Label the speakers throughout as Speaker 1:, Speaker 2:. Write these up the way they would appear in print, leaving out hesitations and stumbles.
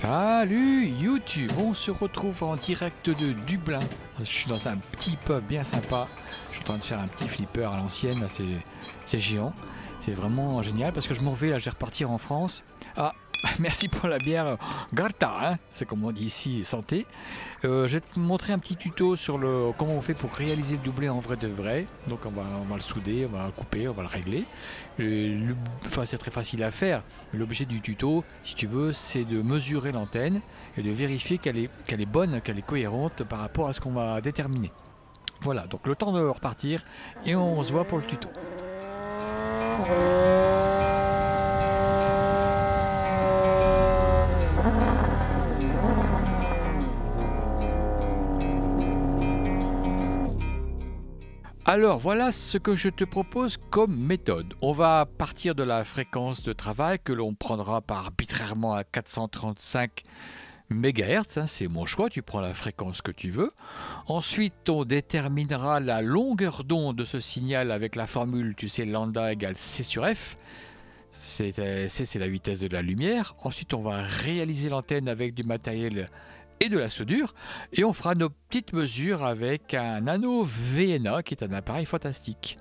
Speaker 1: Salut YouTube, on se retrouve en direct de Dublin. Je suis dans un petit pub bien sympa. Je suis en train de faire un petit flipper à l'ancienne, c'est géant. C'est vraiment génial parce que je m'en vais là, je vais repartir en France. Ah, merci pour la bière Garta, hein, c'est comme on dit ici, santé. Je vais te montrer un petit tuto sur comment on fait pour réaliser le doublé en vrai de vrai. Donc on va le souder, on va le couper, on va le régler. Enfin, c'est très facile à faire. L'objet du tuto, si tu veux, c'est de mesurer l'antenne et de vérifier qu'elle est bonne, qu'elle est cohérente par rapport à ce qu'on va déterminer. Voilà, donc le temps de repartir et on se voit pour le tuto. Alors voilà ce que je te propose comme méthode. On va partir de la fréquence de travail que l'on prendra arbitrairement à 435 MHz, hein, c'est mon choix, tu prends la fréquence que tu veux. Ensuite on déterminera la longueur d'onde de ce signal avec la formule, tu sais, lambda égale C sur F. C c'est la vitesse de la lumière. Ensuite on va réaliser l'antenne avec du matériel et de la soudure, et on fera nos petites mesures avec un Nano VNA qui est un appareil fantastique.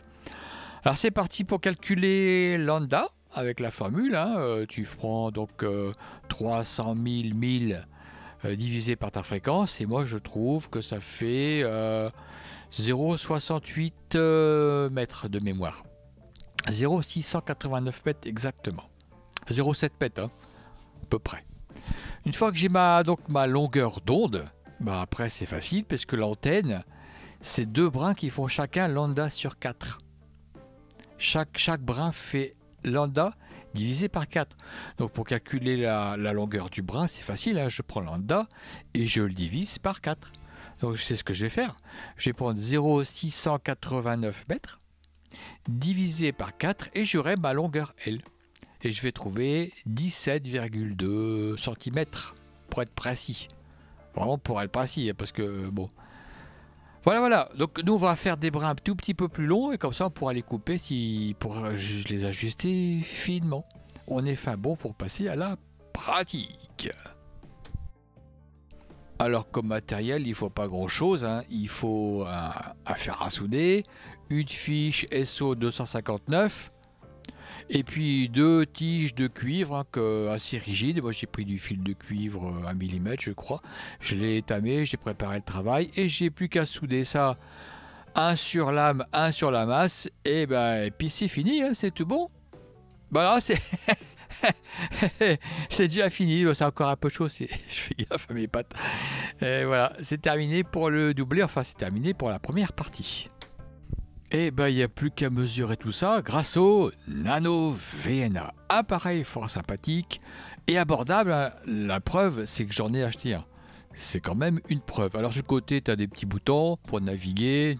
Speaker 1: Alors c'est parti pour calculer lambda avec la formule, hein. Tu prends donc 300 000 1000 divisé par ta fréquence, et moi je trouve que ça fait 0,68 mètres de mémoire, 0,689 mètres exactement, 0,7 mètres hein, à peu près. Une fois que j'ai ma longueur d'onde, bah après c'est facile parce que l'antenne, c'est deux brins qui font chacun lambda sur 4. Chaque brin fait lambda divisé par 4. Donc pour calculer la longueur du brin, c'est facile, hein, je prends lambda et je le divise par 4. Donc je sais ce que je vais faire. Je vais prendre 0,689 mètres divisé par 4 et j'aurai ma longueur L. Et je vais trouver 17,2 cm pour être précis. Vraiment pour être précis, parce que bon. Voilà. Donc nous on va faire des brins un tout petit peu plus longs et comme ça on pourra les couper pour les ajuster finement. On est fin bon pour passer à la pratique. Alors comme matériel, il faut pas grand chose, hein. Il faut un fer à souder, une fiche SO 259. Et puis deux tiges de cuivre hein, assez rigides. Moi j'ai pris du fil de cuivre 1 mm je crois. Je l'ai étamé, j'ai préparé le travail et j'ai plus qu'à souder ça. Un sur l'âme, un sur la masse. Et puis c'est fini, hein, c'est tout bon. Voilà, c'est c'est déjà fini. C'est encore un peu chaud, je fais gaffe à mes pattes. Et voilà, c'est terminé pour le doublé. Enfin c'est terminé pour la première partie. Et il n'y a plus qu'à mesurer tout ça grâce au Nano VNA. Appareil fort sympathique et abordable. La preuve, c'est que j'en ai acheté un. C'est quand même une preuve. Alors, sur le côté, tu as des petits boutons pour naviguer.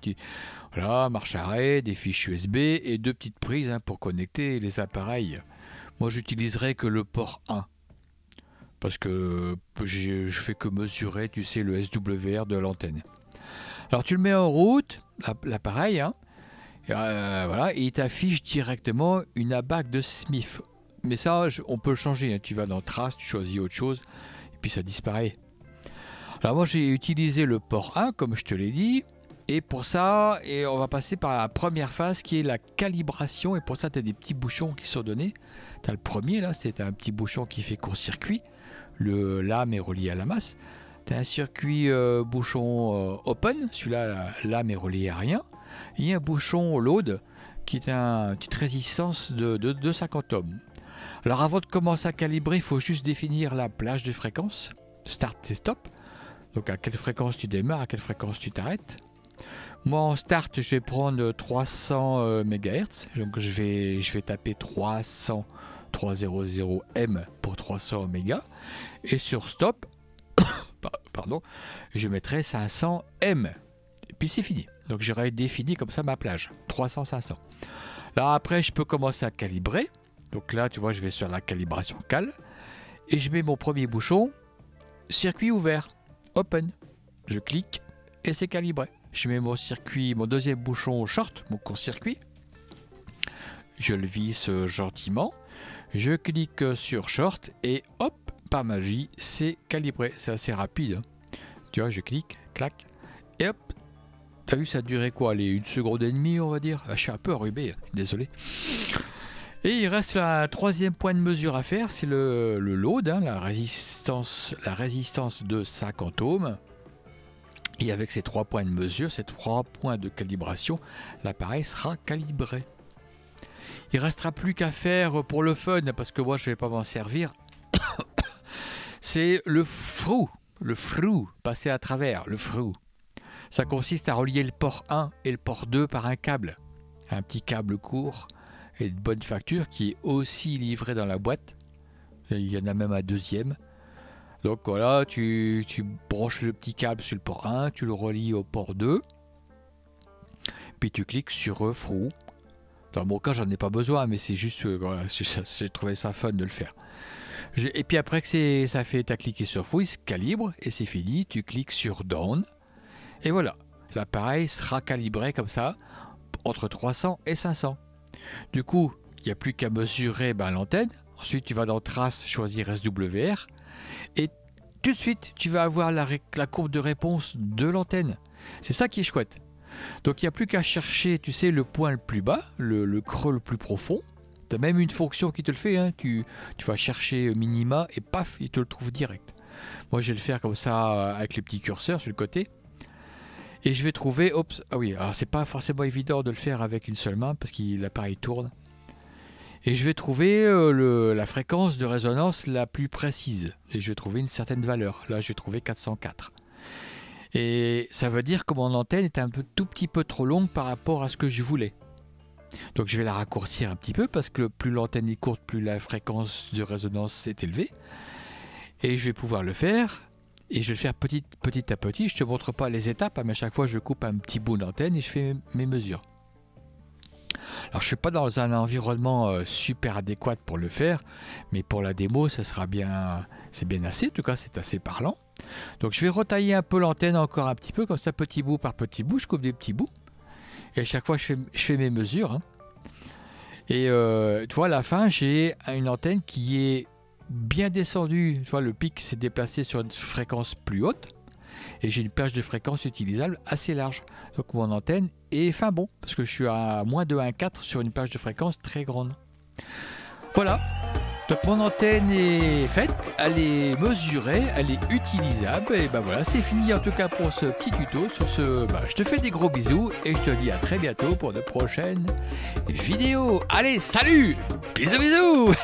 Speaker 1: Voilà, marche arrêt, des fiches USB et deux petites prises hein, pour connecter les appareils. Moi, j'utiliserai que le port 1. Parce que je fais que mesurer, tu sais, le SWR de l'antenne. Alors, tu le mets en route, l'appareil, hein. Voilà, et il t'affiche directement une ABAC de Smith. Mais ça, on peut le changer. Hein. Tu vas dans Trace, tu choisis autre chose, et puis ça disparaît. Alors moi, j'ai utilisé le port 1, comme je te l'ai dit. Et pour ça, on va passer par la première phase qui est la calibration. Et pour ça, tu as des petits bouchons qui sont donnés. Tu as le premier, là, c'est un petit bouchon qui fait court-circuit. L'âme est reliée à la masse. Tu as un circuit bouchon open. Celui-là, l'âme est reliée à rien. Il y a un bouchon load qui est une petite résistance de 50 ohms. Alors avant de commencer à calibrer, il faut juste définir la plage de fréquence, start et stop. Donc à quelle fréquence tu démarres, à quelle fréquence tu t'arrêtes. Moi en start, je vais prendre 300 MHz. Donc je vais taper 300 M pour 300 mégas. Et sur stop, pardon, je mettrai 500 M. Et puis c'est fini. Donc j'aurais défini comme ça ma plage, 300-500. Là après je peux commencer à calibrer. Donc là tu vois je vais sur la calibration cal. Et je mets mon premier bouchon, circuit ouvert, open. Je clique et c'est calibré. Je mets mon deuxième bouchon short, mon court-circuit. Je le visse gentiment. Je clique sur short et hop, par magie, c'est calibré. C'est assez rapide. Hein. Tu vois, je clique, clac, et hop. T'as vu, ça a duré quoi? Allez, 1 seconde et demie, on va dire. Je suis un peu enrhumé, désolé. Et il reste la 3e point de mesure à faire, c'est le load, hein, la résistance de 50 ohms. Et avec ces 3 points de mesure, ces 3 points de calibration, l'appareil sera calibré. Il restera plus qu'à faire pour le fun, parce que moi je ne vais pas m'en servir. C'est le frou, passer à travers, le frou. Ça consiste à relier le port 1 et le port 2 par un câble. Un petit câble court et de bonne facture qui est aussi livré dans la boîte. Il y en a même un 2e. Donc voilà, tu branches le petit câble sur le port 1, tu le relis au port 2. Puis tu cliques sur frou. Dans mon cas, j'en ai pas besoin, mais c'est juste, voilà, j'ai trouvé ça fun de le faire. Et puis après que ça fait, tu as cliqué sur frou, il se calibre et c'est fini. Tu cliques sur down. Et voilà, l'appareil sera calibré comme ça, entre 300 et 500. Du coup, il n'y a plus qu'à mesurer l'antenne. Ensuite, tu vas dans Trace, choisir SWR. Et tout de suite, tu vas avoir la courbe de réponse de l'antenne. C'est ça qui est chouette. Donc, il n'y a plus qu'à chercher, tu sais, le point le plus bas, le creux le plus profond. Tu as même une fonction qui te le fait. Hein. Tu vas chercher minima et paf, il te le trouve direct. Moi, je vais le faire comme ça avec les petits curseurs sur le côté. Et je vais trouver, ah oui, alors c'est pas forcément évident de le faire avec une seule main parce que l'appareil tourne. Et je vais trouver la fréquence de résonance la plus précise. Et je vais trouver une certaine valeur. Là, je vais trouver 404. Et ça veut dire que mon antenne est tout petit peu trop longue par rapport à ce que je voulais. Donc je vais la raccourcir un petit peu parce que plus l'antenne est courte, plus la fréquence de résonance est élevée. Et je vais pouvoir le faire. Et je vais le faire petit à petit. Je ne te montre pas les étapes, mais à chaque fois je coupe un petit bout d'antenne et je fais mes mesures. Alors je ne suis pas dans un environnement super adéquat pour le faire, mais pour la démo, ça sera bien, c'est bien assez, en tout cas c'est assez parlant. Donc je vais retailler un peu l'antenne encore un petit peu, comme ça petit bout par petit bout, je coupe des petits bouts. Et à chaque fois je fais mes mesures. Hein. Et tu vois, à la fin, j'ai une antenne qui est bien descendu, tu vois, le pic s'est déplacé sur une fréquence plus haute et j'ai une plage de fréquence utilisable assez large. Donc mon antenne est fin bon parce que je suis à moins de 1,4 sur une plage de fréquence très grande. Voilà, donc mon antenne est faite, elle est mesurée, elle est utilisable et ben voilà, c'est fini en tout cas pour ce petit tuto. Sur ce, je te fais des gros bisous et je te dis à très bientôt pour de prochaines vidéos. Allez, salut, bisous bisous.